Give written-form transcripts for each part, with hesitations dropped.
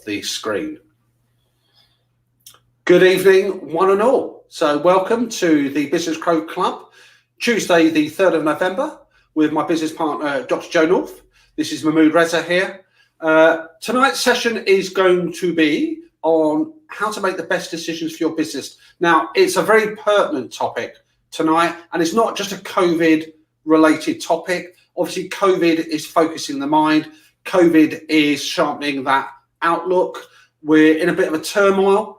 the screen. Good evening, one and all. So welcome to the Business Growth Club, Tuesday the 3rd of November, with my business partner, Dr. Joe North. This is Mahmood Reza here. Tonight's session is going to be on how to make the best decisions for your business. Now, it's a very pertinent topic tonight, and it's not just a COVID-related topic. Obviously, COVID is focusing the mind. COVID is sharpening that outlook. We're in a bit of a turmoil.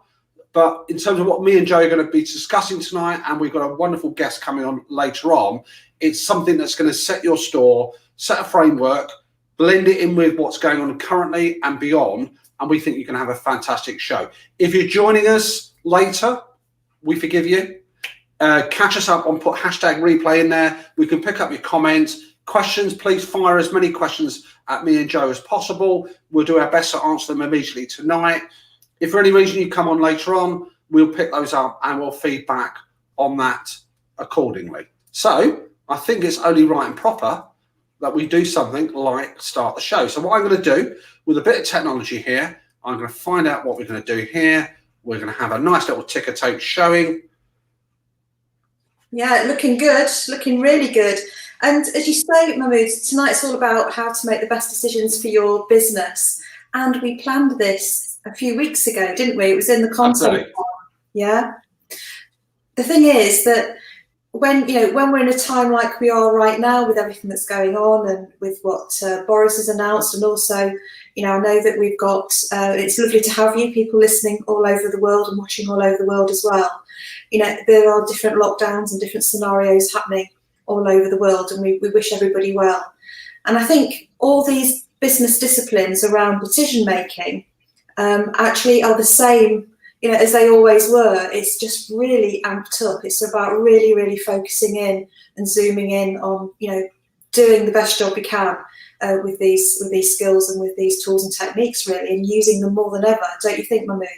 But in terms of what me and Joe are going to be discussing tonight, and we've got a wonderful guest coming on later on, it's something that's going to set your store, set a framework, blend it in with what's going on currently and beyond, and we think you can have a fantastic show. If you're joining us later, we forgive you. Catch us up on, put hashtag replay in there. We can pick up your comments. Questions, please fire as many questions at me and Joe as possible. We'll do our best to answer them immediately tonight. If for any reason you come on later on, we'll pick those up and we'll feedback on that accordingly. So I think it's only right and proper that we do something like start the show. So what I'm going to do with a bit of technology here, I'm going to find out what we're going to do here. We're going to have a nice little ticker tape showing. Yeah, looking good, looking really good. And as you say, Mahmood, tonight's all about how to make the best decisions for your business. And we planned this a few weeks ago, didn't we? It was in the content. Yeah. The thing is that when we're in a time like we are right now, with everything that's going on and with what Boris has announced, and also, I know that we've got, it's lovely to have you people listening all over the world and watching all over the world as well. There are different lockdowns and different scenarios happening all over the world, and we wish everybody well. And I think all these business disciplines around decision making actually are the same, as they always were. It's just really amped up. It's about really, really focusing in and zooming in on, doing the best job we can with these skills and with these tools and techniques, really, and using them more than ever. Don't you think, Mahmood?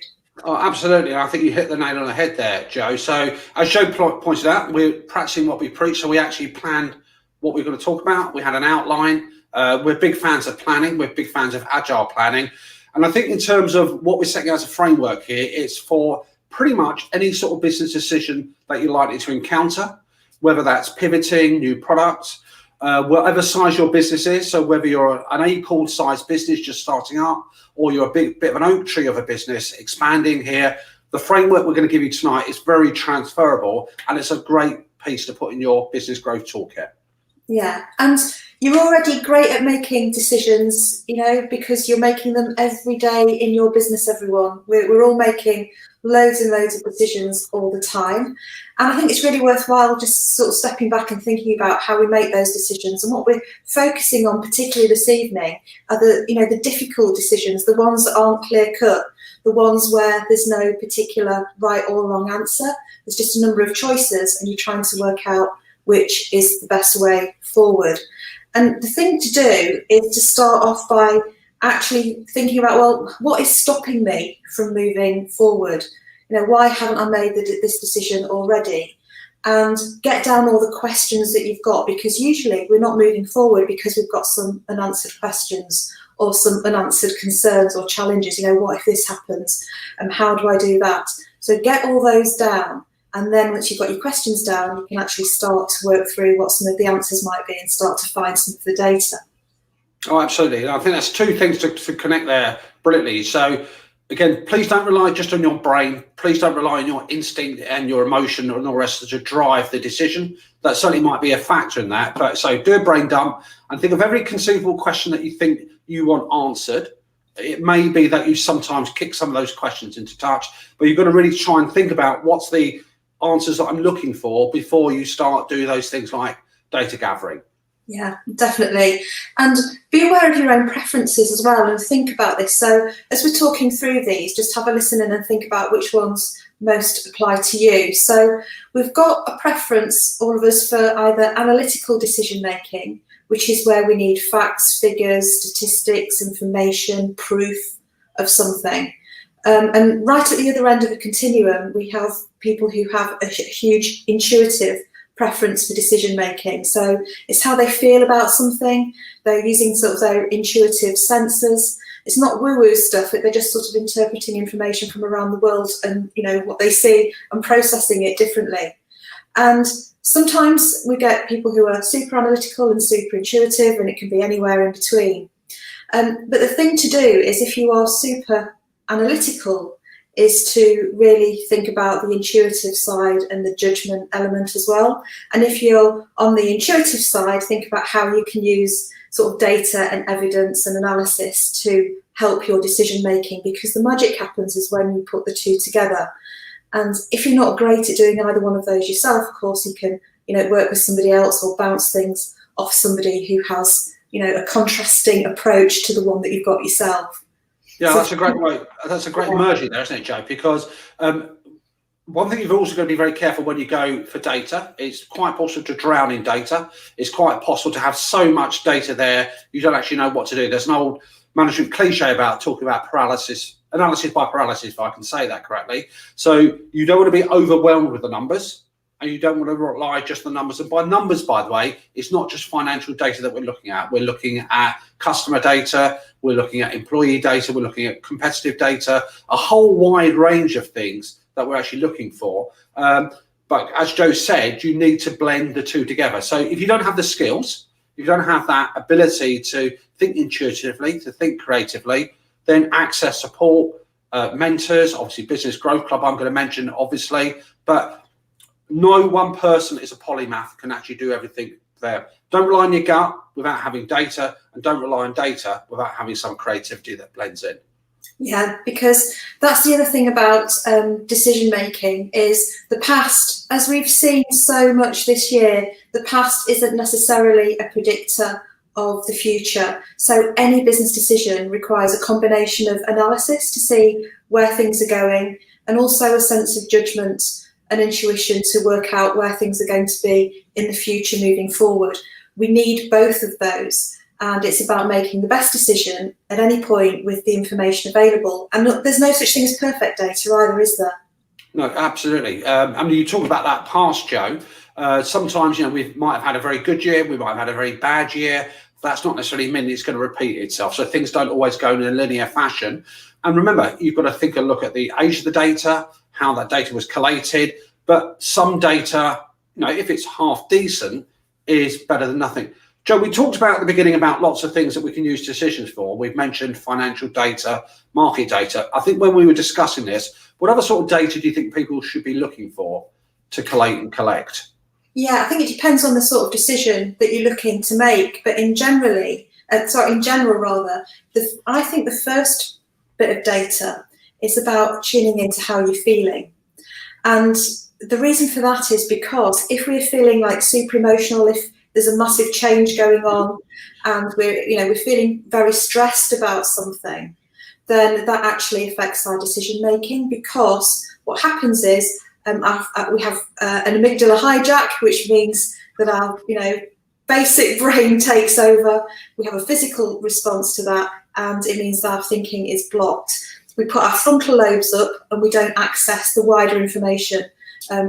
Oh, absolutely. I think you hit the nail on the head there, Joe. So as Joe pointed out, we're practicing what we preach. So we actually planned what we're going to talk about. We had an outline. We're big fans of planning. We're big fans of agile planning. And I think in terms of what we're setting out as a framework here, it's for pretty much any sort of business decision that you're likely to encounter, whether that's pivoting, new products, whatever size your business is. So whether you're an acorn sized business just starting up, or you're a bit of an oak tree of a business expanding here, the framework we're going to give you tonight is very transferable, and it's a great piece to put in your business growth toolkit. Yeah, and you're already great at making decisions, because you're making them every day in your business, everyone. We're all making loads and loads of decisions all the time. And I think it's really worthwhile just sort of stepping back and thinking about how we make those decisions. And what we're focusing on particularly this evening are the difficult decisions, the ones that aren't clear cut, the ones where there's no particular right or wrong answer. There's just a number of choices and you're trying to work out which is the best way forward. And the thing to do is to start off by actually thinking about, well, what is stopping me from moving forward? Why haven't I made this decision already? And get down all the questions that you've got, because usually we're not moving forward because we've got some unanswered questions or some unanswered concerns or challenges. What if this happens? And how do I do that? So get all those down. And then once you've got your questions down, you can actually start to work through what some of the answers might be and start to find some of the data. Oh, absolutely. I think that's two things to connect there brilliantly. So again, please don't rely just on your brain. Please don't rely on your instinct and your emotion and all the rest to drive the decision. That certainly might be a factor in that. But so do a brain dump and think of every conceivable question that you think you want answered. It may be that you sometimes kick some of those questions into touch, but you've got to really try and think about what's the answers that I'm looking for before you start doing those things like data gathering. Yeah, definitely. And be aware of your own preferences as well and think about this. So as we're talking through these, just have a listen in and think about which ones most apply to you. So we've got a preference, all of us, for either analytical decision making, which is where we need facts, figures, statistics, information, proof of something. And right at the other end of the continuum, we have people who have a huge intuitive preference for decision making. So it's how they feel about something. They're using sort of their intuitive senses. It's not woo-woo stuff. They're just sort of interpreting information from around the world and, you know, what they see and processing it differently. And sometimes we get people who are super analytical and super intuitive, and it can be anywhere in between. But the thing to do is, if you are super analytical, is to really think about the intuitive side and the judgment element as well. And if you're on the intuitive side, think about how you can use sort of data and evidence and analysis to help your decision making, because the magic happens is when you put the two together. And if you're not great at doing either one of those yourself, of course, you can, you know, work with somebody else or bounce things off somebody who has, you know, a contrasting approach to the one that you've got yourself. Yeah, So that's a great way. That's a great merging there, isn't it, Joe? Because one thing you've also got to be very careful when you go for data. It's quite possible to drown in data. It's quite possible to have so much data there you don't actually know what to do. There's an old management cliche about talking about analysis by paralysis, if I can say that correctly. So you don't want to be overwhelmed with the numbers, and you don't want to rely just on the numbers. And by numbers, by the way, it's not just financial data that we're looking at. We're looking at customer data, we're looking at employee data, we're looking at competitive data, a whole wide range of things that we're actually looking for. But as Joe said, you need to blend the two together. So if you don't have the skills, if you don't have that ability to think intuitively, to think creatively, then access support, mentors, obviously Business Growth Club I'm going to mention, obviously, but no one person is a polymath, can actually do everything there. Don't rely on your gut without having data, and don't rely on data without having some creativity that blends in. Yeah, because that's the other thing about decision making is the past, as we've seen so much this year, the past isn't necessarily a predictor of the future. So any business decision requires a combination of analysis to see where things are going, and also a sense of judgment and intuition to work out where things are going to be in the future moving forward. We need both of those, and it's about making the best decision at any point with the information available. And look, there's no such thing as perfect data either, is there? No, absolutely. I mean, you talk about that past, Joe. Sometimes, you know, we might have had a very good year, we might have had a very bad year. That's not necessarily mean it's going to repeat itself. So things don't always go in a linear fashion. And remember, you've got to think and look at the age of the data, how that data was collated. But some data, you know, if it's half decent, is better than nothing. Joe, we talked about at the beginning about lots of things that we can use decisions for. We've mentioned financial data, market data. I think when we were discussing this, what other sort of data do you think people should be looking for to collate and collect? Yeah, I think it depends on the sort of decision that you're looking to make. But in general, I think the first bit of data is about tuning into how you're feeling. And the reason for that is because if we're feeling like super emotional, if there's a massive change going on and we're feeling very stressed about something, then that actually affects our decision making, because what happens is we have an amygdala hijack, which means that our basic brain takes over. We have a physical response to that, and it means that our thinking is blocked. We put our frontal lobes up and we don't access the wider information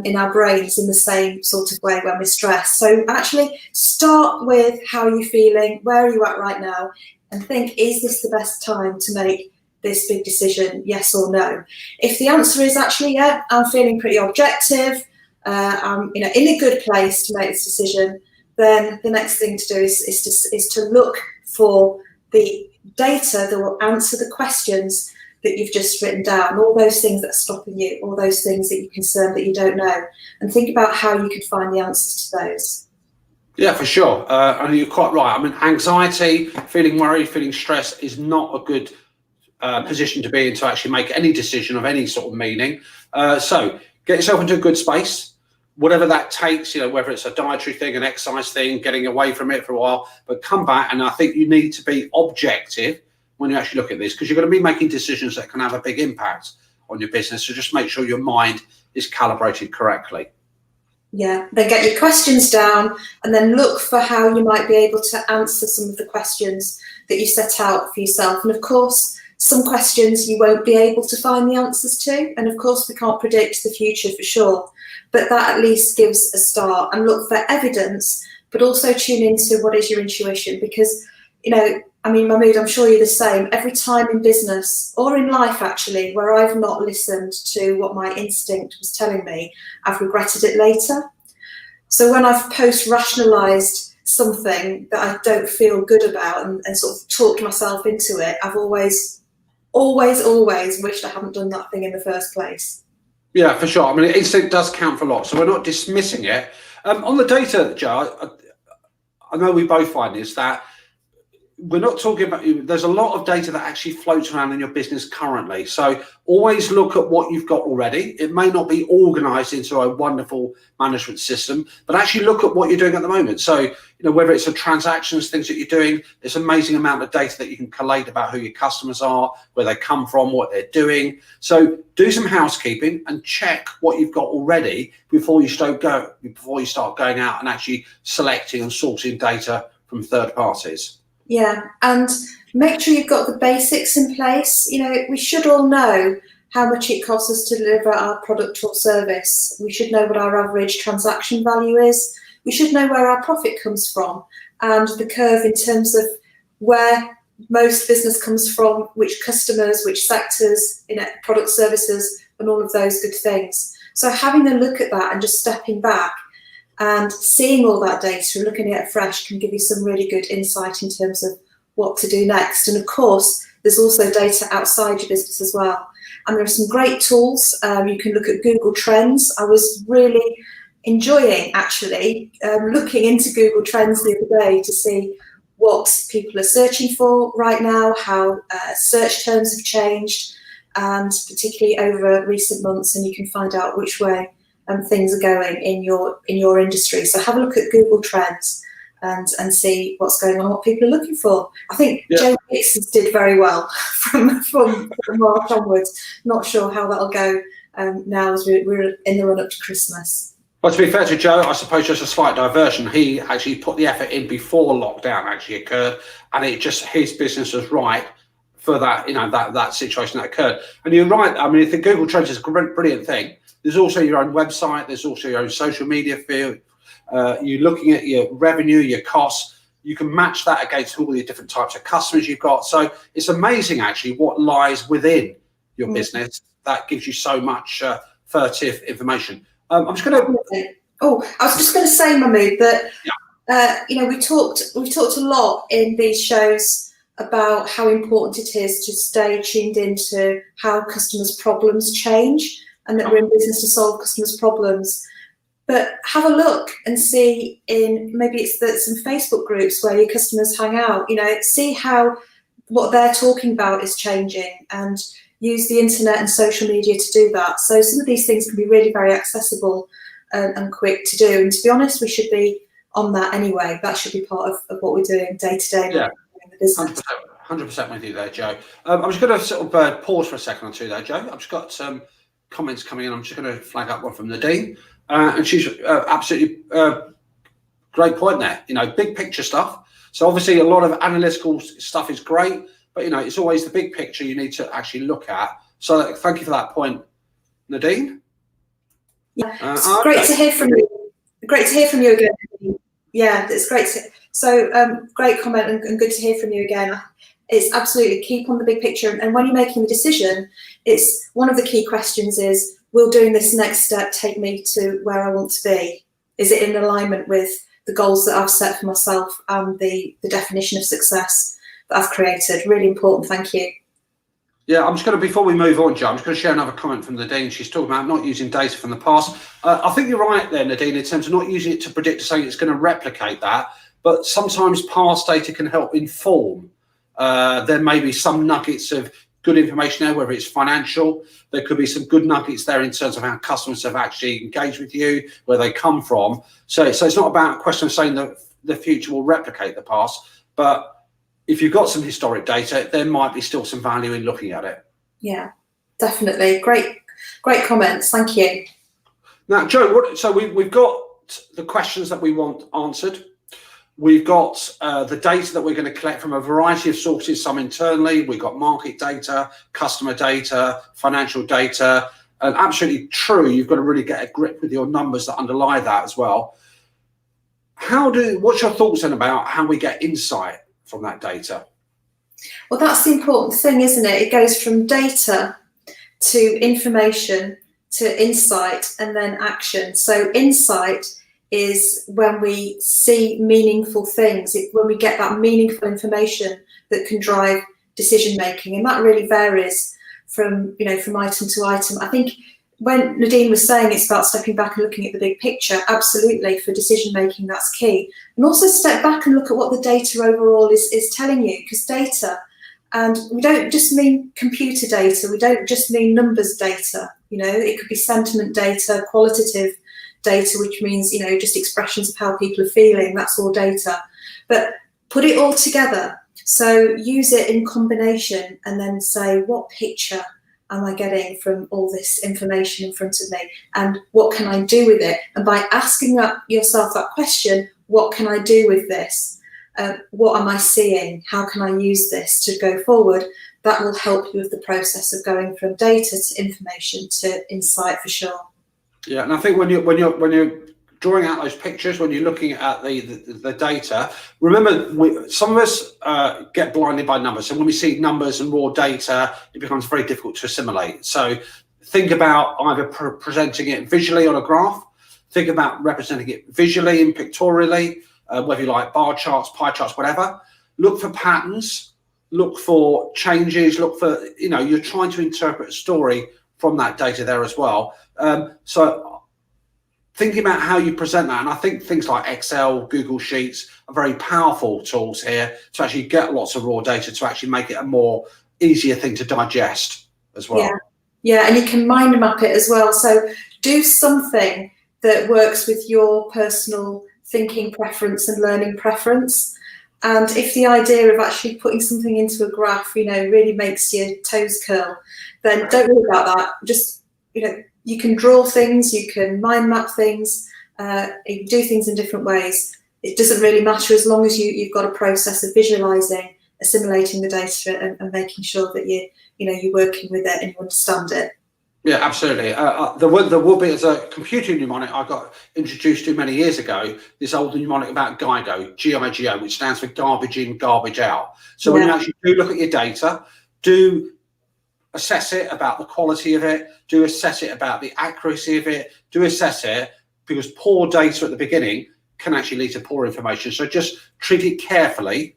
in our brains in the same sort of way when we're stressed. So actually start with how you're feeling, where are you at right now, and think, is this the best time to make this big decision, yes or no? If the answer is actually, yeah, I'm feeling pretty objective, I'm in a good place to make this decision, then the next thing to do is to look for the data that will answer the questions that you've just written down, all those things that are stopping you, all those things that you're concerned that you don't know, and think about how you could find the answers to those. Yeah, for sure. And you're quite right. I mean, anxiety, feeling worried, feeling stressed is not a good position to be in to actually make any decision of any sort of meaning. So get yourself into a good space, whatever that takes, whether it's a dietary thing, an exercise thing, getting away from it for a while, but come back. And I think you need to be objective when you actually look at this, because you're going to be making decisions that can have a big impact on your business. So just make sure your mind is calibrated correctly. Yeah, then get your questions down and then look for how you might be able to answer some of the questions that you set out for yourself. And of course, some questions you won't be able to find the answers to. And of course, we can't predict the future for sure, but that at least gives a start. And look for evidence, but also tune into what is your intuition, because, I mean, Mahmood, I'm sure you're the same. Every time in business or in life, actually, where I've not listened to what my instinct was telling me, I've regretted it later. So when I've post-rationalised something that I don't feel good about and sort of talked myself into it, I've always wished I hadn't done that thing in the first place. Yeah, for sure. I mean, instinct does count for a lot, so we're not dismissing it. On the data, Joe, I know we both find this, that we're not talking about, there's a lot of data that actually floats around in your business currently. So always look at what you've got already. It may not be organized into a wonderful management system, but actually look at what you're doing at the moment. So, whether it's the transactions, things that you're doing, there's an amazing amount of data that you can collate about who your customers are, where they come from, what they're doing. So do some housekeeping and check what you've got already before you start going out and actually selecting and sourcing data from third parties. Yeah, and make sure you've got the basics in place. We should all know how much it costs us to deliver our product or service. We should know what our average transaction value is. We should know where our profit comes from and the curve in terms of where most business comes from, which customers, which sectors, product, services, and all of those good things. So having a look at that and just stepping back and seeing all that data and looking at it fresh can give you some really good insight in terms of what to do next. And of course, there's also data outside your business as well. And there are some great tools. You can look at Google Trends. I was really enjoying actually looking into Google Trends the other day to see what people are searching for right now, how search terms have changed, and particularly over recent months, and you can find out which way things are going in your industry. So have a look at Google Trends and see what's going on, what people are looking for. I think Joe Dixon's did very well from March onwards. Not sure how that'll go now as we're in the run up to Christmas. Well, to be fair to Joe, I suppose just a slight diversion. He actually put the effort in before lockdown actually occurred, and his business was right for that, that situation that occurred. And you're right. I mean, I think Google Trends is a brilliant thing. There's also your own website. There's also your own social media field. You're looking at your revenue, your costs. You can match that against all the different types of customers you've got. So it's amazing, actually, what lies within your business that gives you so much furtive information. I'm just going to. Oh, I was just going to say, Mahmood, that we've talked a lot in these shows about how important it is to stay tuned into how customers' problems change, and that we're in business to solve customers' problems. But have a look and see maybe some Facebook groups where your customers hang out. See how what they're talking about is changing, and use the internet and social media to do that. So some of these things can be really very accessible and quick to do. And to be honest, we should be on that anyway. That should be part of what we're doing day to day in the business. 100% with you there, Joe. I'm just going to sort of pause for a second or two there, Joe. I've just got some comments coming in. I'm just going to flag up one from Nadine. And she's absolutely great point there. Big picture stuff. So obviously a lot of analytical stuff is great, but it's always the big picture you need to actually look at. So thank you for that point, Nadine. Yeah, it's great to hear from you. Great to hear from you again. Yeah, it's great. So great comment and good to hear from you again. It's absolutely keep on the big picture. And when you're making the decision, it's one of the key questions is, will doing this next step take me to where I want to be? Is it in alignment with the goals that I've set for myself and the definition of success that I've created? Really important. Thank you. Yeah, I'm just going to, before we move on, Joe, I'm just going to share another comment from Nadine. She's talking about not using data from the past. I think you're right there, Nadine, in terms of not using it to predict, saying it's going to replicate that. But sometimes past data can help inform. There may be some nuggets of good information there, whether it's financial. There could be some good nuggets there in terms of how customers have actually engaged with you, where they come from. So it's not about a question of saying that the future will replicate the past, but if you've got some historic data, there might be still some value in looking at it. Yeah, definitely. Great comments. Thank you. Now, Joe, so we've got the questions that we want answered. We've got the data that we're going to collect from a variety of sources, some internally. We've got market data, customer data, financial data. And absolutely true, you've got to really get a grip with your numbers that underlie that as well. What's your thoughts then about how we get insight from that data? Well, that's the important thing, isn't it? It goes from data to information to insight and then action. So insight is when we see meaningful things, when we get that meaningful information that can drive decision making, and that really varies from from item to item. I think when Nadine was saying it's about stepping back and looking at the big picture, absolutely, for decision making that's key. And also step back and look at what the data overall is telling you, because data, and we don't just mean computer data, we don't just mean numbers data, it could be sentiment data, qualitative data, which means just expressions of how people are feeling, that's all data. But put it all together, so use it in combination and then say, what picture am I getting from all this information in front of me, and what can I do with it? And by asking yourself that question, what can I do with this? What am I seeing? How can I use this to go forward? That will help you with the process of going from data to information to insight, for sure. Yeah, and I think when you're drawing out those pictures, when you're looking at the data, remember, some of us get blinded by numbers. So when we see numbers and raw data, it becomes very difficult to assimilate. So think about either presenting it visually on a graph, think about representing it visually and pictorially, whether you like bar charts, pie charts, whatever. Look for patterns, look for changes, look for, you're trying to interpret a story from that data there as well. So thinking about how you present that, and I think things like Excel, Google Sheets are very powerful tools here to actually get lots of raw data to actually make it a more easier thing to digest as well. Yeah, and you can mind map it as well. So do something that works with your personal thinking preference and learning preference. And if the idea of actually putting something into a graph, really makes your toes curl, then don't worry about that. Just, you can draw things, you can mind map things, you can do things in different ways. It doesn't really matter as long as you've got a process of visualizing, assimilating the data, and making sure that you're working with it and you understand it. Yeah, absolutely. There will be, as a computer mnemonic I got introduced to many years ago, this old mnemonic about GIGO, G-I-G-O, which stands for garbage in, garbage out. So when you actually do look at your data, do assess it about the quality of it, do assess it about the accuracy of it, do assess it, because poor data at the beginning can actually lead to poor information. So just treat it carefully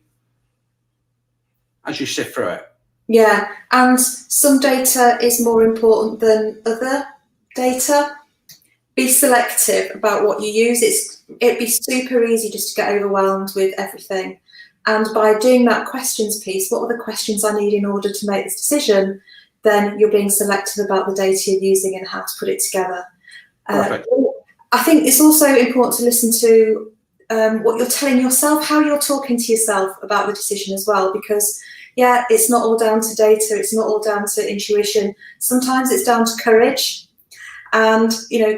as you sift through it. Yeah, and some data is more important than other data. Be selective about what you use. It'd be super easy just to get overwhelmed with everything. And by doing that questions piece, what are the questions I need in order to make this decision? Then you're being selective about the data you're using and how to put it together. I think it's also important to listen to what you're telling yourself, how you're talking to yourself about the decision as well, because it's not all down to data, it's not all down to intuition. Sometimes it's down to courage, and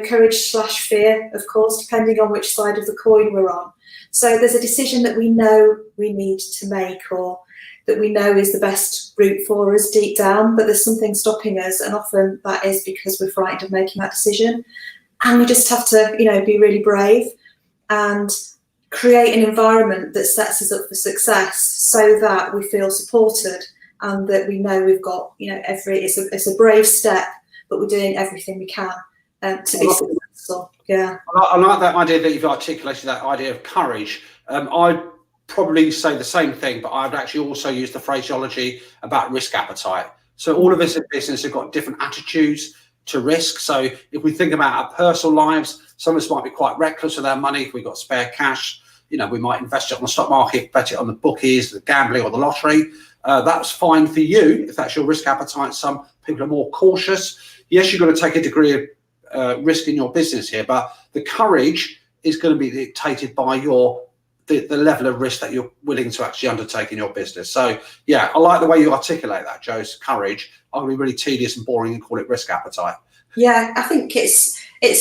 courage/fear, of course, depending on which side of the coin we're on. So there's a decision that we know we need to make, or that we know is the best route for us deep down, but there's something stopping us, and often that is because we're frightened of making that decision. And we just have to, be really brave and create an environment that sets us up for success, so that we feel supported and that we know we've got, it's a brave step, but we're doing everything we can to be successful. Yeah. I like that idea that you've articulated, that idea of courage. I'd probably say the same thing, but I'd actually also use the phraseology about risk appetite. So all of us in business have got different attitudes to risk. So if we think about our personal lives, some of us might be quite reckless with our money. If we've got spare cash, we might invest it on the stock market, bet it on the bookies, the gambling, or the lottery. That's fine for you if that's your risk appetite. Some people are more cautious. Yes, you've got to take a degree of risk in your business here, but the courage is going to be dictated by the level of risk that you're willing to actually undertake in your business. So yeah, I like the way you articulate that, Joe's courage. I'm going to be really tedious and boring and call it risk appetite. Yeah, I think it's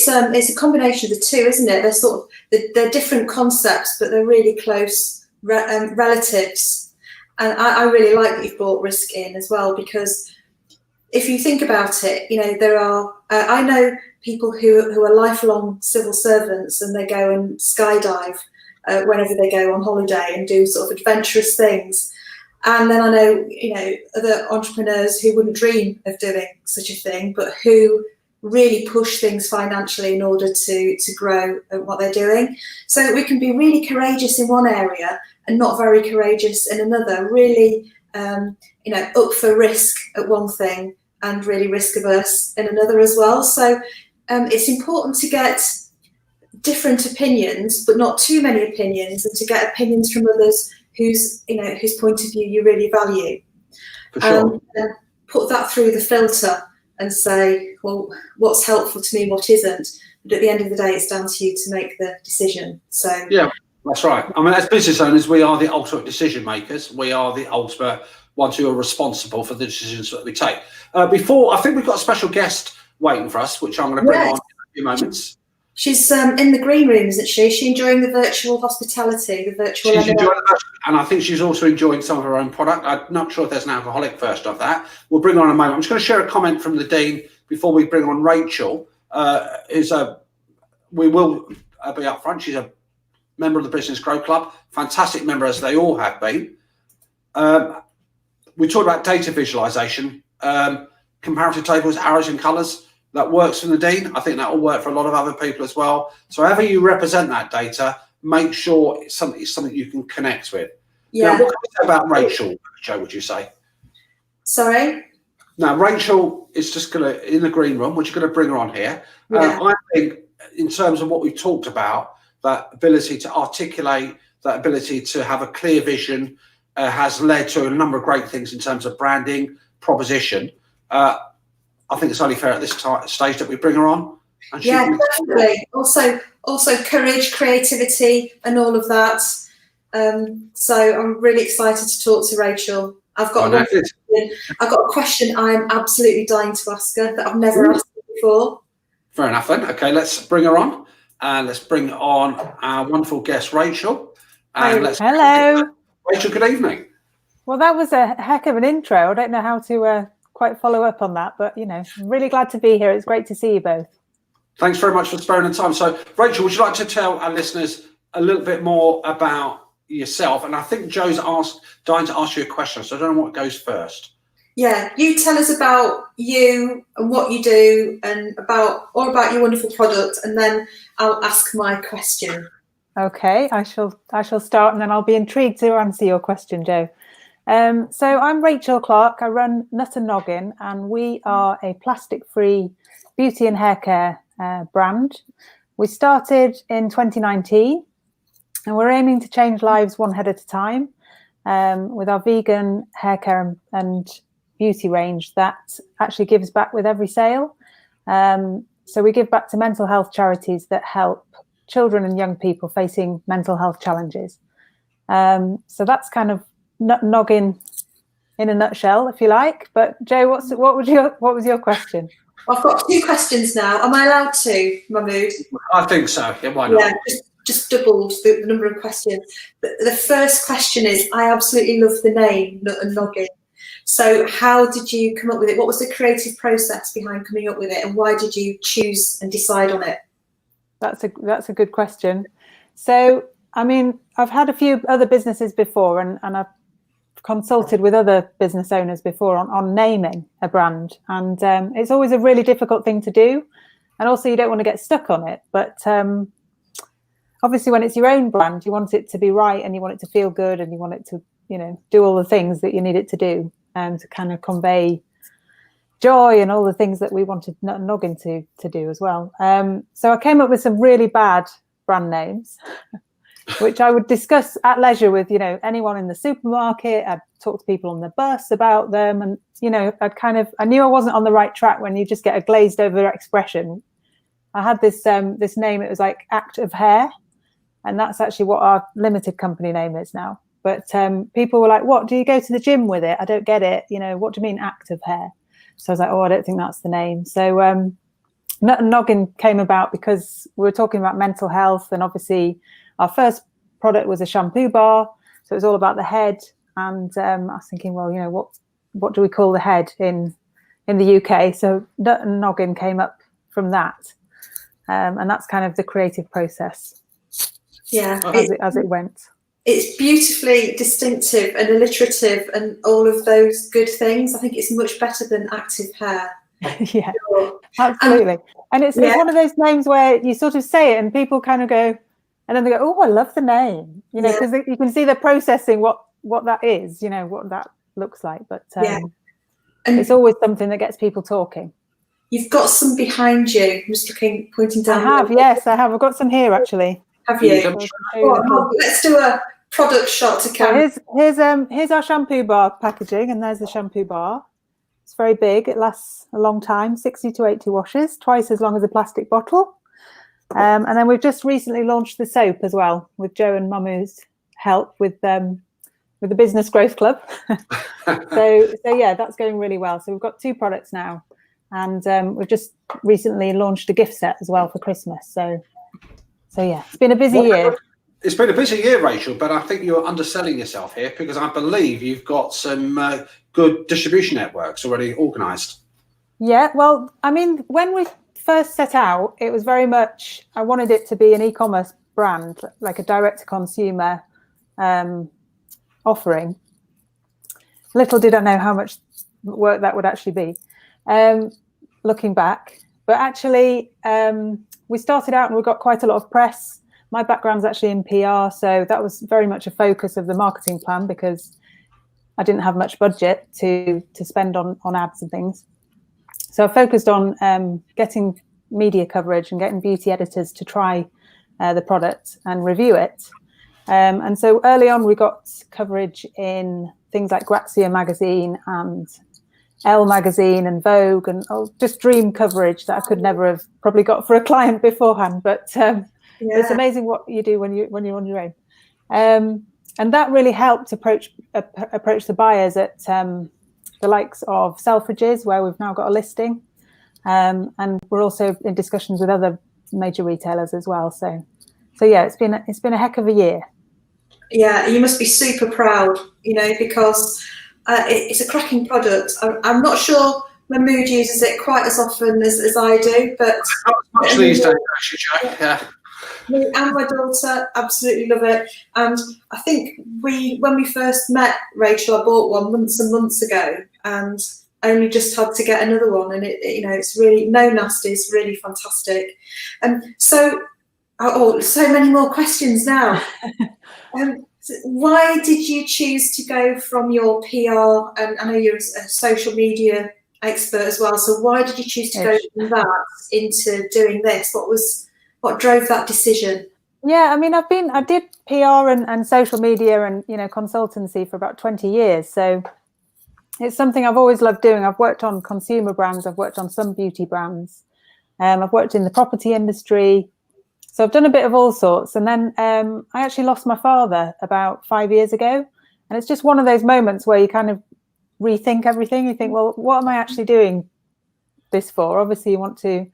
a combination of the two, isn't it? They're sort of they're different concepts, but they're really close relatives. And I really like that you've brought risk in as well, because if you think about it, there are I know people who are lifelong civil servants, and they go and skydive whenever they go on holiday and do sort of adventurous things. And then I know, other entrepreneurs who wouldn't dream of doing such a thing, but who really push things financially in order to grow at what they're doing. So we can be really courageous in one area and not very courageous in another, really, up for risk at one thing and really risk averse in another as well. So it's important to get different opinions, but not too many opinions, and to get opinions from others whose point of view you really value. For sure. And put that through the filter and say, well, what's helpful to me, what isn't? But at the end of the day, it's down to you to make the decision. So yeah, that's right. I mean, as business owners, we are the ultimate decision makers. We are the ultimate ones who are responsible for the decisions that we take. Before, I think we've got a special guest waiting for us, which I'm going to bring on in a few moments. She's in the green room, isn't she? Is she enjoying the virtual hospitality, the virtual? She's enjoying it, and I think she's also enjoying some of her own product. I'm not sure if there's an alcoholic first of that. We'll bring her on in a moment. I'm just going to share a comment from the Dean before we bring on Rachel. We will be up front. She's a member of the Business Grow Club, fantastic member as they all have been. We talked about data visualization, comparative tables, arrows and colours. That works from the Dean. I think that will work for a lot of other people as well. So however you represent that data, make sure it's something you can connect with. Yeah. Now, what can you say about Rachel, Joe, would you say? Sorry? Now, Rachel is just going to, in the green room, we're just going to bring her on here. Yeah. I think in terms of what we've talked about, that ability to articulate, that ability to have a clear vision has led to a number of great things in terms of branding, proposition. I think it's only fair at this stage that we bring her on. And yeah, definitely. Also courage, creativity, and all of that. So I'm really excited to talk to Rachel. I've got a question I'm absolutely dying to ask her that I've never asked her before. Fair enough then. Okay, let's bring her on. And let's bring on our wonderful guest, Rachel. And Hello. Rachel, good evening. Well, that was a heck of an intro. I don't know how to quite follow up on that, but I'm really glad to be here. It's great to see you both. Thanks very much for sparing the time. So, Rachel, would you like to tell our listeners a little bit more about yourself? And I think Joe's dying to ask you a question, so I don't know what goes first. Yeah, you tell us about you and what you do, and about your wonderful product, and then I'll ask my question. Okay, I shall start, and then I'll be intrigued to answer your question, Joe. So I'm Rachel Clark. I run Nut and Noggin, and we are a plastic-free beauty and hair care brand. We started in 2019, and we're aiming to change lives one head at a time with our vegan hair care and beauty range that actually gives back with every sale. So we give back to mental health charities that help children and young people facing mental health challenges. So that's kind of Nut and Noggin in a nutshell, if you like. But Joe, what was your question? I've got two questions now. Am I allowed to, Mahmood? I think so. Yeah, why not? Yeah, just doubled the number of questions. The first question is, I absolutely love the name Nut and Noggin. So how did you come up with it? What was the creative process behind coming up with it, and why did you choose and decide on it? That's a good question. So, I mean, I've had a few other businesses before, and I've consulted with other business owners before on naming a brand, and it's always a really difficult thing to do, and also you don't want to get stuck on it, but obviously when it's your own brand, you want it to be right, and you want it to feel good, and you want it to do all the things that you need it to do, and to kind of convey joy and all the things that we wanted Nut and Noggin to do as well. So I came up with some really bad brand names which I would discuss at leisure with, anyone in the supermarket. I'd talk to people on the bus about them. And, I knew I wasn't on the right track when you just get a glazed over expression. I had this name, it was like Act of Hair. And that's actually what our limited company name is now. But people were like, what, do you go to the gym with it? I don't get it. What do you mean Act of Hair? So I was like, I don't think that's the name. So Nut and Noggin came about because we were talking about mental health, and obviously our first product was a shampoo bar, so it was all about the head. And I was thinking, well, what do we call the head in the UK? So Nut and Noggin came up from that, and that's kind of the creative process. Yeah, as it went. it's beautifully distinctive and alliterative and all of those good things. I think it's much better than active hair. Yeah, absolutely. And it's one of those names where you sort of say it and people kind of go, and then they go, oh, I love the name, you know, because you can see they're processing what that is, you know, what that looks like. But and it's always something that gets people talking. You've got some behind you. I'm just pointing down. I have, yes, I have. I've got some here actually. Have you? Let's do a product shot to camera. Here's our shampoo bar packaging, and there's the shampoo bar. It's very big. It lasts a long time, 60 to 80 washes, twice as long as a plastic bottle. And then we've just recently launched the soap as well, with Joe and Mamu's help with the Business Growth Club. so yeah, that's going really well. So we've got 2 products now, and we've just recently launched a gift set as well for Christmas. So yeah, it's been a busy year. It's been a busy year, Rachel, but I think you're underselling yourself here, because I believe you've got some good distribution networks already organised. Yeah, well, I mean, when we first set out, it was very much, I wanted it to be an e-commerce brand, like a direct-to-consumer offering. Little did I know how much work that would actually be, looking back. But actually, we started out and we got quite a lot of press. My background's actually in PR, so that was very much a focus of the marketing plan, because I didn't have much budget to spend on ads and things. So I focused on getting media coverage and getting beauty editors to try the product and review it. And so early on, we got coverage in things like Grazia magazine and Elle magazine and Vogue, and just dream coverage that I could never have probably got for a client beforehand. But it's amazing what you do when you're on your own. And that really helped approach the buyers at the likes of Selfridges, where we've now got a listing. And we're also in discussions with other major retailers as well. So yeah, it's been a heck of a year. Yeah, you must be super proud, you know, because it's a cracking product. I'm not sure Mahmood uses it quite as often as I do, but much these days, actually, yeah. Me and my daughter absolutely love it. And I think when we first met, Rachel, I bought one months and months ago, and only just had to get another one. And it's really no nasties, really fantastic. And so many more questions now. Why did you choose to go from your PR, and I know you're a social media expert as well, so why did you choose to go from that into doing this? What drove that decision? Yeah, I mean, I did PR and social media and, you know, consultancy for about 20 years. So it's something I've always loved doing. I've worked on consumer brands. I've worked on some beauty brands. I've worked in the property industry. So I've done a bit of all sorts. And then I actually lost my father about 5 years ago. And it's just one of those moments where you kind of rethink everything. You think, well, what am I actually doing this for? Obviously, you want to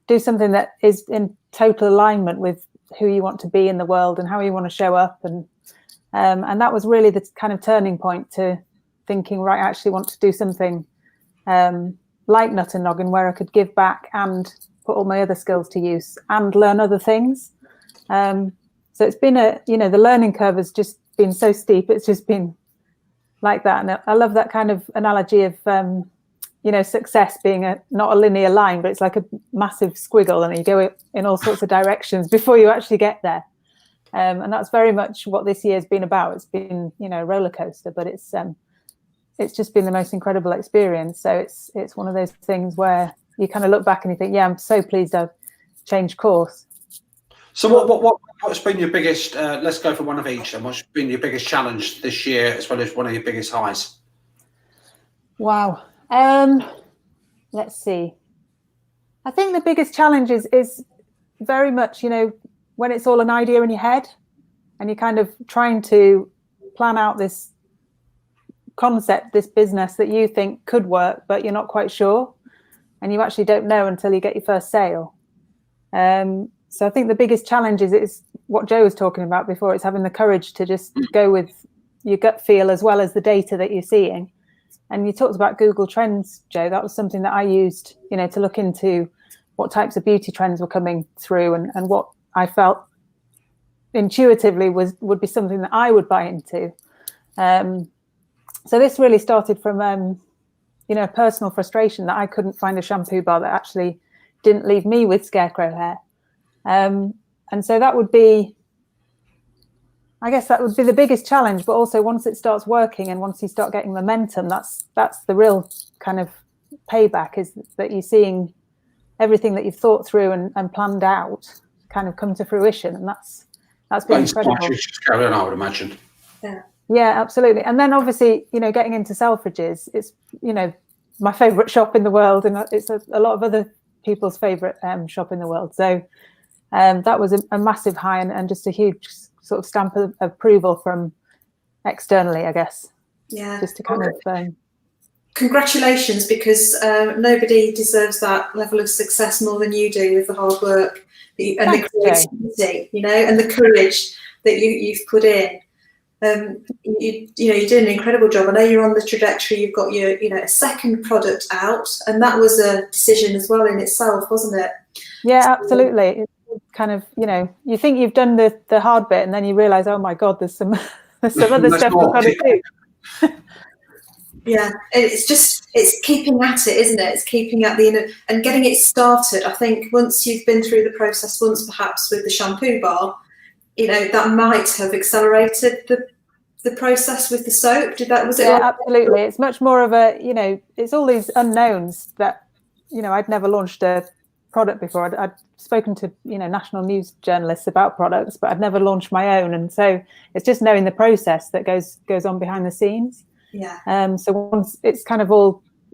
do something that is in total alignment with who you want to be in the world and how you want to show up. And that was really the kind of turning point to thinking, right, I actually want to do something like Nut and Noggin, where I could give back and put all my other skills to use and learn other things. So it's been the learning curve has just been so steep. It's just been like that. And I love that kind of analogy of, success being not a linear line, but it's like a massive squiggle and you go in all sorts of directions before you actually get there. And that's very much what this year's been about. It's been, a roller coaster, but it's just been the most incredible experience. So it's one of those things where you kind of look back and you think, yeah, I'm so pleased I've changed course. So what's been your biggest, let's go for one of each, and what's been your biggest challenge this year, as well as one of your biggest highs? Wow. Let's see. I think the biggest challenge is very much, when it's all an idea in your head and you're kind of trying to plan out this concept, this business that you think could work, but you're not quite sure. And you actually don't know until you get your first sale. So I think the biggest challenge is what Joe was talking about before. It's having the courage to just go with your gut feel as well as the data that you're seeing. And you talked about Google Trends, Joe. That was something that I used, to look into what types of beauty trends were coming through and what I felt intuitively would be something that I would buy into. So this really started from personal frustration that I couldn't find a shampoo bar that actually didn't leave me with scarecrow hair. And so that would be, I guess that would be the biggest challenge, but also once it starts working and once you start getting momentum, that's the real kind of payback, is that you're seeing everything that you've thought through and planned out kind of come to fruition. And that's been incredible. Carry on, I would imagine. Yeah, absolutely. And then obviously, getting into Selfridges, it's, my favorite shop in the world, and it's a lot of other people's favorite shop in the world. So that was a massive high and just a huge sort of stamp of approval from externally, I guess. Yeah. Just to kind of... Congratulations, because nobody deserves that level of success more than you do, with the hard work and the creativity, and the courage that you've put in. You're doing an incredible job. I know you're on the trajectory. You've got your, a second product out, and that was a decision as well in itself, wasn't it? Yeah, absolutely. It's kind of, you think you've done the hard bit, and then you realise, oh my God, there's some other stuff I've got to do. Yeah, it's keeping at it, isn't it? It's keeping at and getting it started. I think once you've been through the process once, perhaps with the shampoo bar, that might have accelerated the process with the soap. Was it? Yeah, absolutely. It's much more of a, it's all these unknowns that, I'd never launched a product before. I'd spoken to, national news journalists about products, but I'd never launched my own. And so it's just knowing the process that goes on behind the scenes. Yeah. So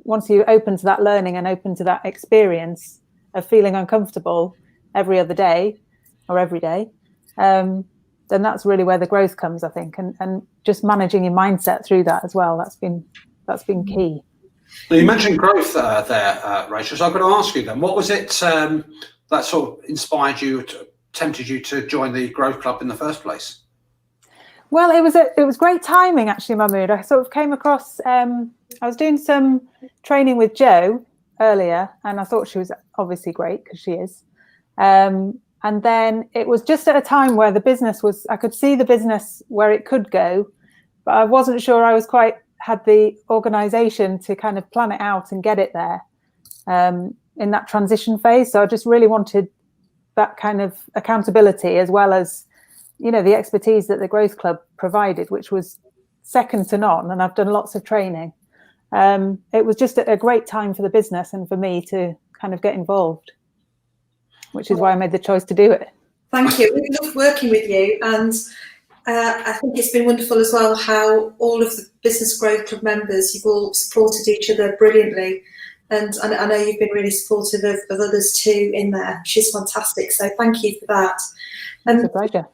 once you open to that learning and open to that experience of feeling uncomfortable every other day or every day, then that's really where the growth comes, I think, and just managing your mindset through that as well. That's been key. Now, you mentioned growth there, Rachel. So I've got to ask you then, what was it that sort of inspired you, tempted you to join the Growth Club in the first place? Well, it was great timing, actually, Mahmood. I sort of came across, I was doing some training with Jo earlier, and I thought she was obviously great, because she is. And then it was just at a time where I could see the business where it could go, but I wasn't sure I was had the organisation to kind of plan it out and get it there in that transition phase. So I just really wanted that kind of accountability, as well as, the expertise that the Growth Club provided, which was second to none. And I've done lots of training. It was just a great time for the business and for me to kind of get involved, which is why I made the choice to do it. Thank you. We love working with you, and I think it's been wonderful as well how all of the Business Growth Club members, you've all supported each other brilliantly, and I know you've been really supportive of others too in there, which is fantastic. So thank you for that. It's a pleasure.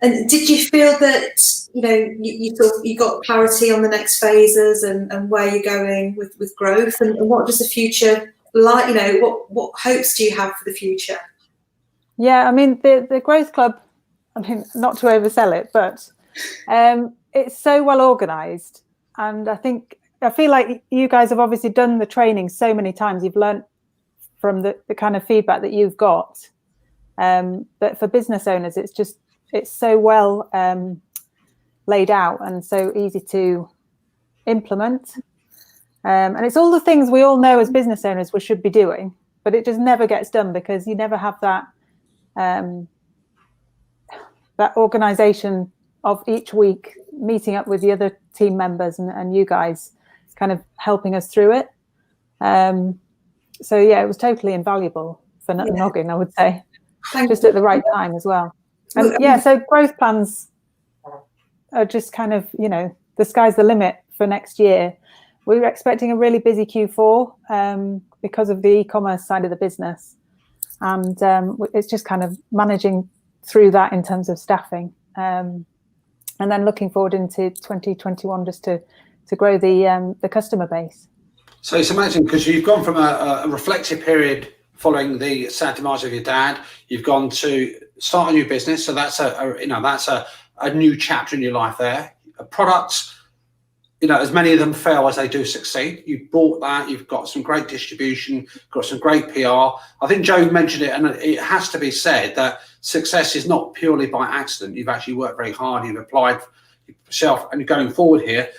And did you feel that you thought you got clarity on the next phases and where you're going with growth, and what does the future like? What hopes do you have for the future? Yeah, I mean, the Growth Club, I mean, not to oversell it, but it's so well organised. And I feel like you guys have obviously done the training so many times. You've learnt from the kind of feedback that you've got. But for business owners, it's so well laid out and so easy to implement. And it's all the things we all know as business owners we should be doing, but it just never gets done because you never have that that organisation of each week meeting up with the other team members and you guys kind of helping us through it. So yeah, it was totally invaluable for nogging, I would say. Just at the right time as well. And yeah, so growth plans are just kind of, the sky's the limit for next year. We were expecting a really busy Q4 because of the e-commerce side of the business. And it's just kind of managing through that in terms of staffing. And then looking forward into 2021 just to grow the customer base. So it's amazing because you've gone from a reflective period following the sad demise of your dad. You've gone to start a new business. So that's a new chapter in your life there. Products as many of them fail as they do succeed. You've brought that, you've got some great distribution, got some great PR. I think Joe mentioned it, and it has to be said that success is not purely by accident. You've actually worked very hard, you've applied yourself, and you're going forward here.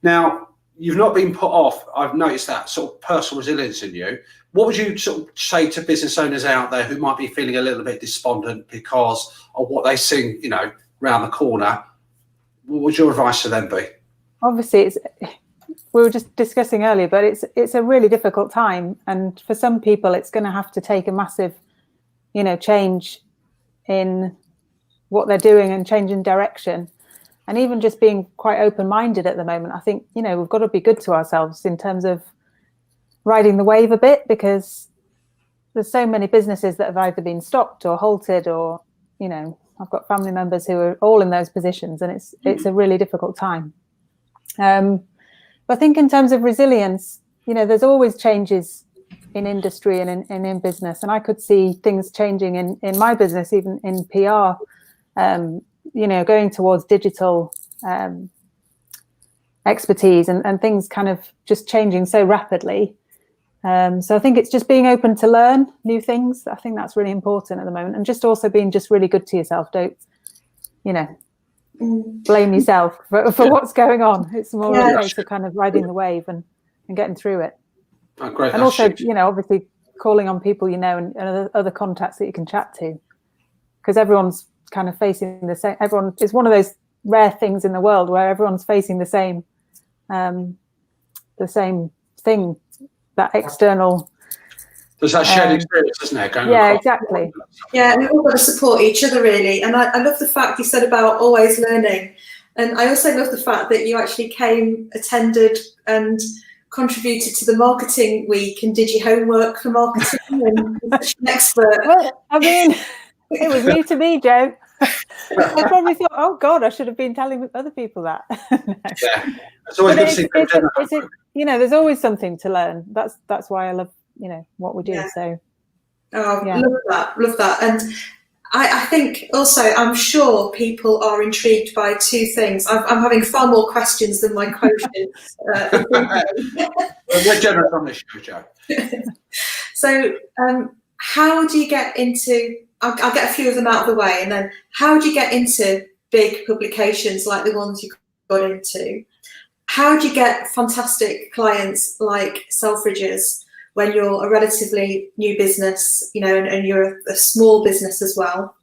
Now, you've not been put off. I've noticed that sort of personal resilience in you. What would you sort of say to business owners out there who might be feeling a little bit despondent because of what they see, around the corner? What would your advice to them be? Obviously, we were just discussing earlier, but it's a really difficult time, and for some people, it's going to have to take a massive, change in what they're doing and change in direction, and even just being quite open-minded at the moment. I think we've got to be good to ourselves in terms of riding the wave a bit, because there's so many businesses that have either been stopped or halted, or I've got family members who are all in those positions, and it's a really difficult time. But I think in terms of resilience, there's always changes in industry and in business, and I could see things changing in my business, even in PR, going towards digital expertise and things kind of just changing so rapidly. So I think it's just being open to learn new things. I think that's really important at the moment, and just also being just really good to yourself. Don't, blame yourself for what's going on. It's more a case of kind of riding the wave and getting through it. Oh, great. And also, obviously calling on people and other contacts that you can chat to, because everyone's kind of facing the same. Everyone is one of those rare things in the world where everyone's facing the same thing. That external. There's that shared experience, isn't there? Exactly. Yeah, and we've all got to support each other, really. And I love the fact you said about always learning. And I also love the fact that you actually attended and contributed to the marketing week and did your homework for marketing and you're such an expert. Well, I mean, it was new to me, Joe. I probably thought, oh God, I should have been telling other people that. No. Yeah, it's always good to see. There's always something to learn. That's why I love, what we do. Yeah. So, love that. And I think also, I'm sure people are intrigued by two things. I'm having far more questions than my questions. We're generous on this show, Joe. So, how do you get into? I'll get a few of them out of the way, and then how do you get into big publications like the ones you got into? How do you get fantastic clients like Selfridges when you're a relatively new business, and you're a small business as well?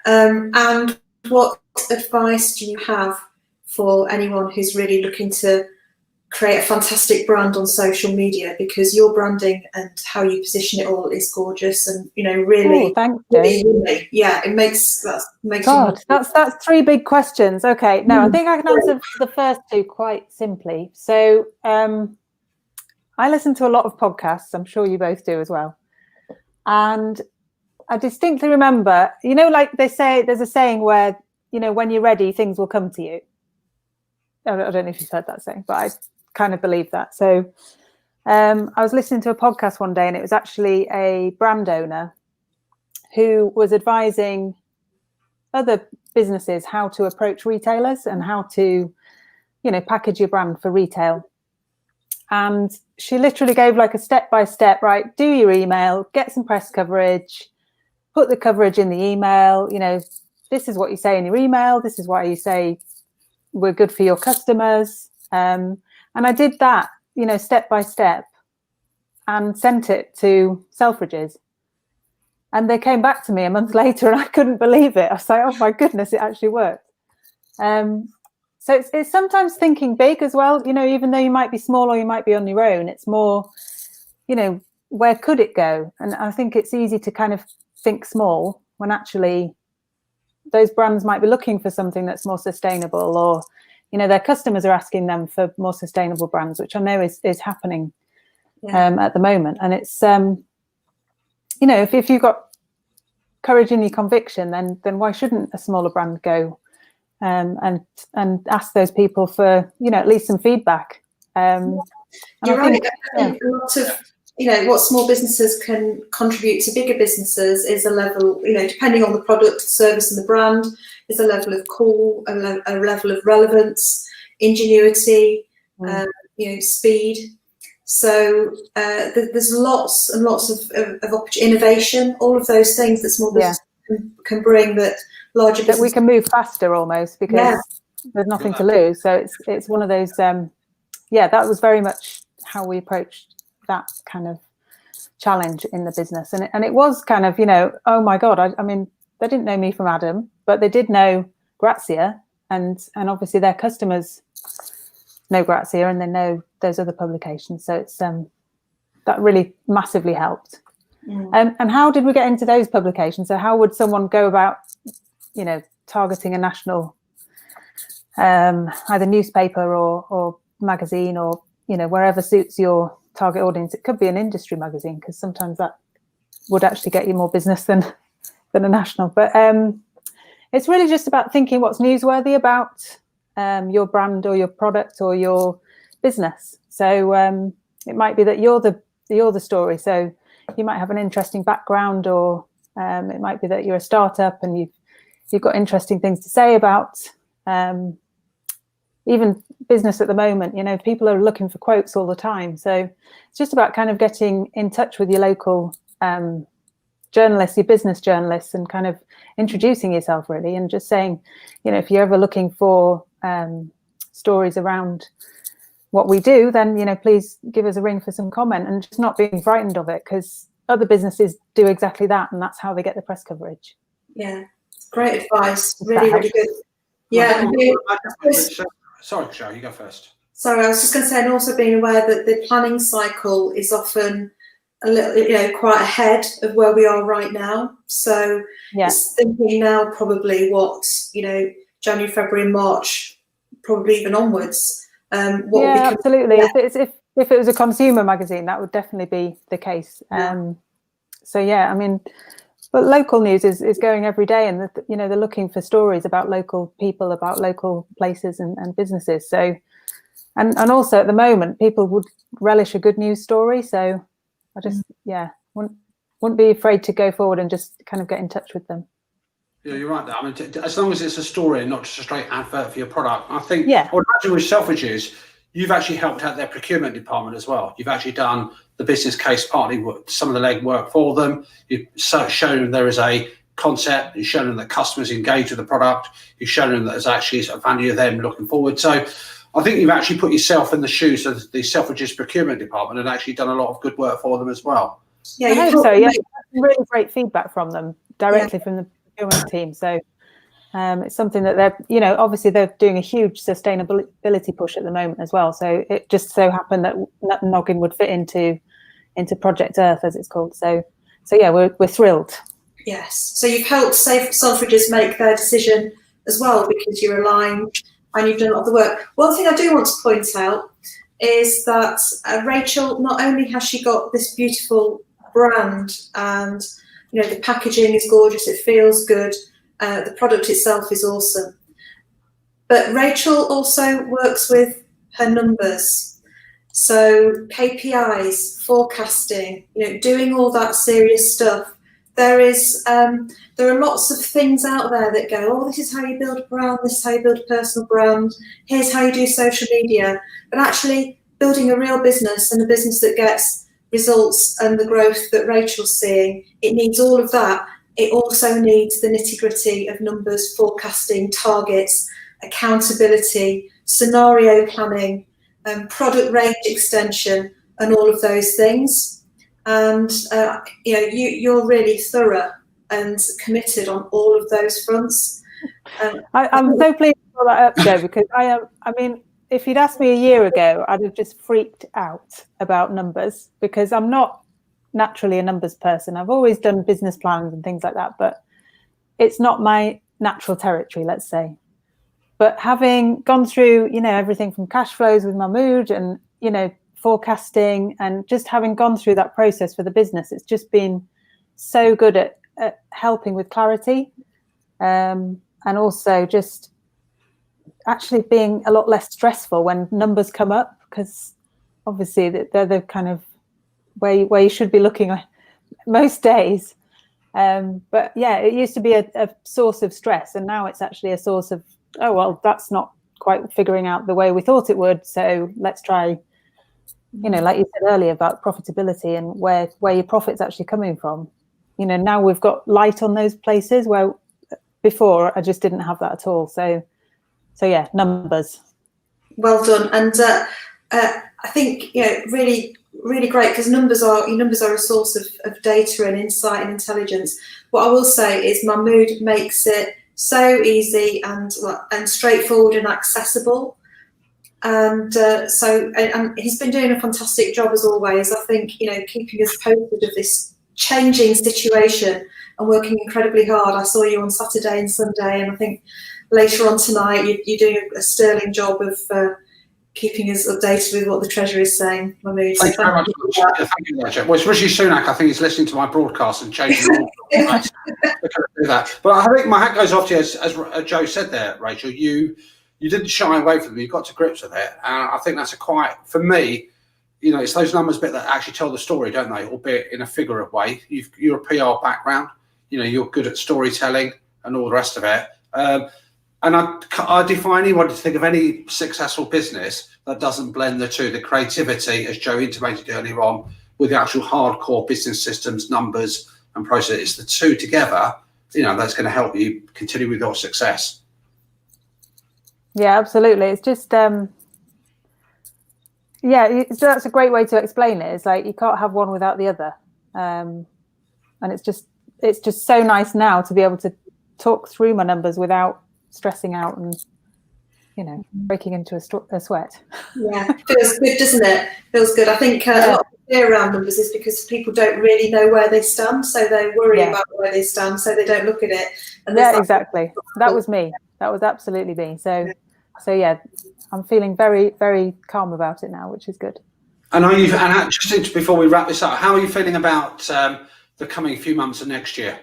And what advice do you have for anyone who's really looking to create a fantastic brand on social media? Because your branding and how you position it all is gorgeous, and really, thanks, really, it makes God, that's three big questions. Okay, now I think I can answer the first two quite simply. So I listen to a lot of podcasts. I'm sure you both do as well, and I distinctly remember, like they say, there's a saying where when you're ready, things will come to you. I don't know if you've heard that saying, but I kind of believe that. So I was listening to a podcast one day, and it was actually a brand owner who was advising other businesses how to approach retailers and how to, package your brand for retail. And she literally gave like a step-by-step, right? Do your email, get some press coverage, put the coverage in the email. This is what you say in your email. This is why you say we're good for your customers. And I did that, step by step, and sent it to Selfridges. And they came back to me a month later, and I couldn't believe it. I was like, oh my goodness, it actually worked. So it's sometimes thinking big as well, even though you might be small or you might be on your own, it's more, where could it go? And I think it's easy to kind of think small when actually those brands might be looking for something that's more sustainable, or their customers are asking them for more sustainable brands, which I know is happening at the moment. And it's if you've got courage in your conviction, then why shouldn't a smaller brand go and ask those people for at least some feedback? You're right. I think a lot of what small businesses can contribute to bigger businesses is a level, depending on the product, service, and the brand, is a level of call, a level of relevance, ingenuity, speed. So there's lots and lots of innovation, all of those things that small business can bring that larger business. That we can move faster almost because there's nothing to lose. So it's one of those. That was very much how we approached that kind of challenge in the business, and it was kind of oh my god, I mean they didn't know me from Adam, but they did know Grazia, and obviously their customers know Grazia and they know those other publications, so it's that really massively helped. And how did we get into those publications? So how would someone go about targeting a national either newspaper or magazine, or wherever suits your target audience? It could be an industry magazine, because sometimes that would actually get you more business than a national, but it's really just about thinking what's newsworthy about your brand or your product or your business. So it might be that you're the story, so you might have an interesting background, or it might be that you're a startup and you've got interesting things to say about even business at the moment. People are looking for quotes all the time, so it's just about kind of getting in touch with your local journalists, your business journalists, and kind of introducing yourself really, and just saying, if you're ever looking for stories around what we do, then please give us a ring for some comment, and just not being frightened of it, because other businesses do exactly that, and that's how they get the press coverage. Yeah, great advice. Really good. Yeah. Sorry, Michelle, you go first. Sorry, I was just going to say, and also being aware that the planning cycle is often a little, quite ahead of where we are right now. So it's thinking now probably what, January, February, March, probably even onwards. Absolutely. Yeah. If it was a consumer magazine, that would definitely be the case. But local news is going every day, and they're looking for stories about local people, about local places and businesses. So, and also at the moment, people would relish a good news story. So I just wouldn't be afraid to go forward and just kind of get in touch with them. Yeah, you're right there. I mean, as long as it's a story and not just a straight advert for your product, I think. Yeah. I would imagine with Selfridges, you've actually helped out their procurement department as well. You've actually done the business case, partly some of the leg work for them. You've shown them there is a concept. You've shown them that customers engage with the product. You've shown them that there's actually a value of them looking forward. So I think you've actually put yourself in the shoes of the Selfridges procurement department and actually done a lot of good work for them as well. Yeah, I hope so. Yeah, really great feedback from them directly from the procurement team. So it's something that they're, obviously they're doing a huge sustainability push at the moment as well. So it just so happened that Noggin would fit into Project Earth, as it's called. So yeah, we're thrilled. Yes. So you've helped Selfridges make their decision as well, because you're aligned and you've done a lot of the work. One thing I do want to point out is that Rachel, not only has she got this beautiful brand, and the packaging is gorgeous, it feels good, the product itself is awesome, but Rachel also works with her numbers. So KPIs, forecasting, doing all that serious stuff. There are lots of things out there that go, oh, this is how you build a brand, this is how you build a personal brand, here's how you do social media. But actually building a real business, and a business that gets results and the growth that Rachel's seeing, it needs all of that. It also needs the nitty-gritty of numbers, forecasting, targets, accountability, scenario planning, product range extension, and all of those things. And you're really thorough and committed on all of those fronts. I'm so pleased to pull that up, Joe, because I mean, if you'd asked me a year ago, I'd have just freaked out about numbers, because I'm not naturally a numbers person. I've always done business plans and things like that, but it's not my natural territory, let's say. But having gone through, everything from cash flows with Mahmood and, forecasting, and just having gone through that process for the business, it's just been so good at helping with clarity, and also just actually being a lot less stressful when numbers come up, because obviously they're the kind of where you should be looking most days. But yeah, it used to be a source of stress, and now it's actually a source of, oh well, that's not quite figuring out the way we thought it would. So let's try, like you said earlier about profitability and where your profit's actually coming from. Now we've got light on those places where before I just didn't have that at all. So yeah, numbers. Well done. And I think, really, really great, because numbers are a source of data and insight and intelligence. What I will say is Mahmood makes it so easy and straightforward and accessible. And and he's been doing a fantastic job as always. I think, keeping us posted of this changing situation and working incredibly hard. I saw you on Saturday and Sunday, and I think later on tonight you're doing a sterling job of keeping us updated with what the Treasury is saying. Mahmood. Thank you very much. Thank you, Roger. Well, it's Rishi Sunak. I think he's listening to my broadcast and changing all do that. But I think my hat goes off to you, as Joe said there, Rachel. You didn't shy away from them. You got to grips with it, and I think that's for me. It's those numbers bit that actually tell the story, don't they? Albeit in a figurative way. You're a PR background. You're good at storytelling and all the rest of it. And I defy anyone to think of any successful business that doesn't blend the two, the creativity, as Joe intimated earlier on, with the actual hardcore business systems, numbers and process. It's the two together, that's going to help you continue with your success. Yeah, absolutely. It's just, so that's a great way to explain it. It's like you can't have one without the other. And it's just so nice now to be able to talk through my numbers without stressing out and breaking into a sweat. Yeah, feels good, doesn't it? Feels good. I think a lot of fear around numbers is because people don't really know where they stand, so they worry about where they stand, so they don't look at it. And exactly. That was me. That was absolutely me. So yeah, I'm feeling very, very calm about it now, which is good. And just before we wrap this up, how are you feeling about the coming few months of next year?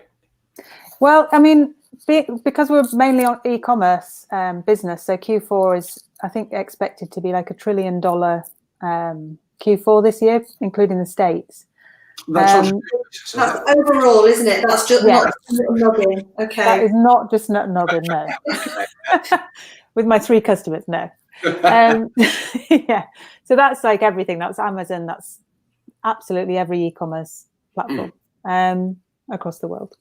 Well, I mean, because we're mainly on e-commerce business, so Q4 is, I think, expected to be like $1 trillion Q4 this year, including the States. That's overall, isn't it? That's just not noggin. Okay. That is not just nut noggin, no. With my 3 customers, no. Yeah. So that's like everything. That's Amazon. That's absolutely every e-commerce platform across the world.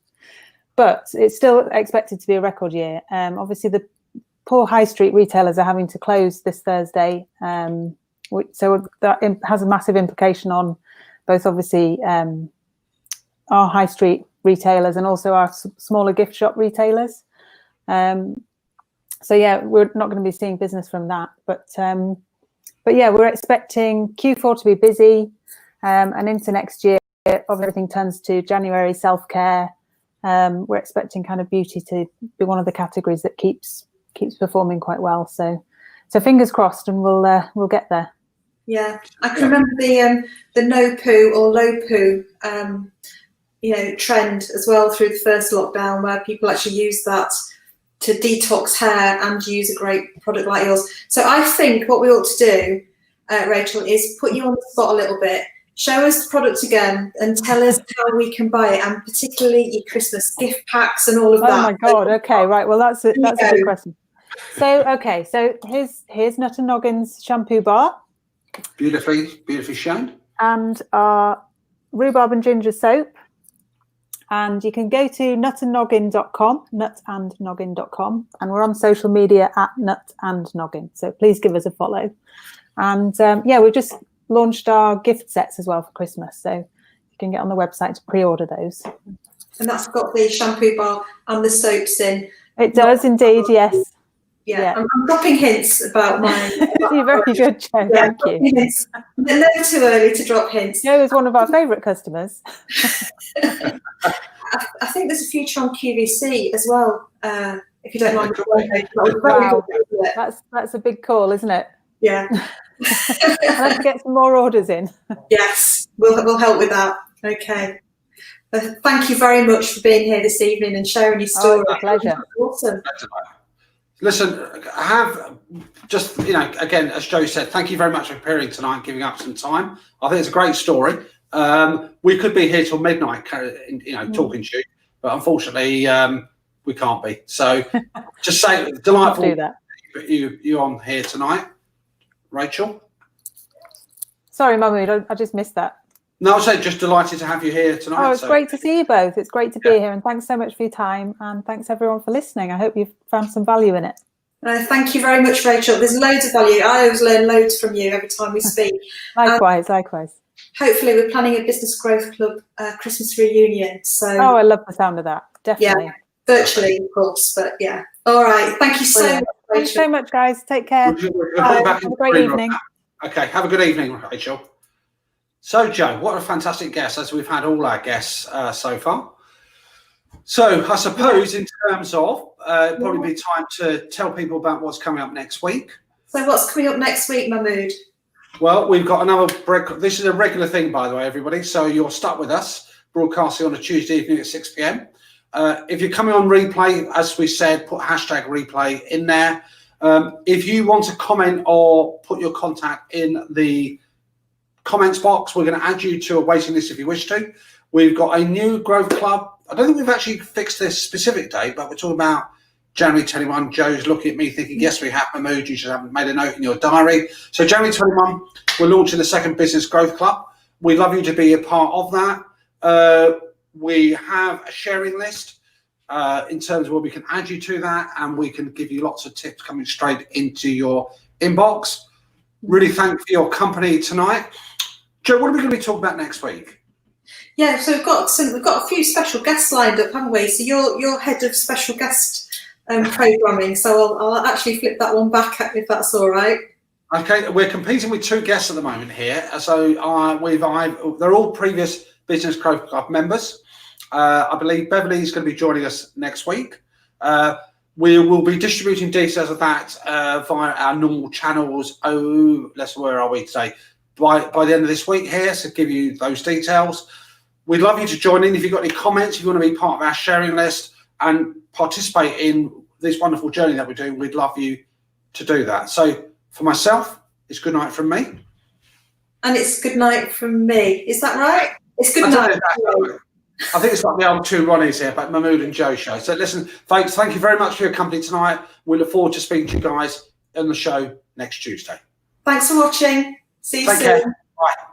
But it's still expected to be a record year. Obviously, the poor high street retailers are having to close this Thursday. So that has a massive implication on both, obviously, our high street retailers and also our smaller gift shop retailers. So yeah, we're not going to be seeing business from that. But yeah, we're expecting Q4 to be busy, and into next year, everything turns to January self-care. We're expecting kind of beauty to be one of the categories that keeps performing quite well. So fingers crossed, and we'll get there. Yeah, I can remember the no poo or low poo trend as well through the first lockdown, where people actually use that to detox hair and use a great product like yours. So I think what we ought to do, Rachel, is put you on the spot a little bit. Show us the product again and tell us how we can buy it, and particularly your Christmas gift packs and all of that. Oh my God! Okay, right. Well, that's a good question. So here's Nut and Noggin's shampoo bar, beautifully shown, and our rhubarb and ginger soap. And you can go to nutandnoggin.com, nutandnoggin.com, and we're on social media at nutandnoggin. So please give us a follow. And we've just launched our gift sets as well for Christmas, so you can get on the website to pre-order those. And that's got the shampoo bar and the soaps in. It does indeed, yes. Yeah. I'm dropping hints about mine. You're very good, Jo. Thank you. Hints. They're never too early to drop hints. Jo is one of our favourite customers. I think there's a future on QVC as well, if you don't mind. Wow, that's a big call, isn't it? Yeah. I'd like to get some more orders in. Yes, we'll help with that. Okay. Thank you very much for being here this evening and sharing your story. Oh, it's a pleasure. Awesome. Listen, again, as Joe said, thank you very much for appearing tonight and giving up some time. I think it's a great story. We could be here till midnight, talking to you, but unfortunately, we can't be. So, just say delightful. Do that. you on here tonight, Rachel. Sorry, Mahmood, I just missed that. No, I say just delighted to have you here tonight. Oh, it's great to see you both. It's great to be here, and thanks so much for your time, and thanks everyone for listening. I hope you've found some value in it. Thank you very much, Rachel. There's loads of value. I always learn loads from you every time we speak. Likewise. Hopefully, we're planning a Business Growth Club Christmas reunion. So, I love the sound of that. Definitely. Yeah, virtually, of course, but yeah. All right. Thank you so much, Rachel. Thanks so much, guys. Take care. Have a great evening. Okay, have a good evening, Rachel. So, Joe, what a fantastic guest, as we've had all our guests so far. So, I suppose in terms of, it'd probably be time to tell people about what's coming up next week. So, what's coming up next week, Mahmood? Well, we've got another break. This is a regular thing, by the way, everybody. So, you're stuck with us, broadcasting on a Tuesday evening at 6 p.m. If you're coming on replay, as we said, put hashtag replay in there. If you want to comment or put your contact in the comments box, we're going to add you to a waiting list if you wish to. We've got a new growth club. I don't think we've actually fixed this specific date, but we're talking about January 21. Joe's looking at me thinking, yes, we have, Mahmood. You should have made a note in your diary. So January 21, we're launching the second Business Growth Club. We'd love you to be a part of that. We have a sharing list in terms of where we can add you to that, and we can give you lots of tips coming straight into your inbox. Really thank you for your company tonight. Joe, what are we going to be talking about next week? Yeah, so we've got a few special guests lined up, haven't we? So you're head of special guest programming, so I'll actually flip that one back if that's all right. Okay, we're competing with two guests at the moment here. So they're all previous Business Growth Club members. I believe Beverly is going to be joining us next week. We will be distributing details of that via our normal channels. Where are we today? By the end of this week here, so give you those details. We'd love you to join in if you've got any comments, if you want to be part of our sharing list and participate in this wonderful journey that we're doing. We'd love you to do that. So for myself, it's good night from me. And it's good night from me. Is that right? It's good night. I think it's like the old two Ronnies here, but Mahmood and Joe show. So listen, folks, thank you very much for your company tonight. We look forward to speaking to you guys on the show next Tuesday. Thanks for watching. See you soon. Take care. Bye.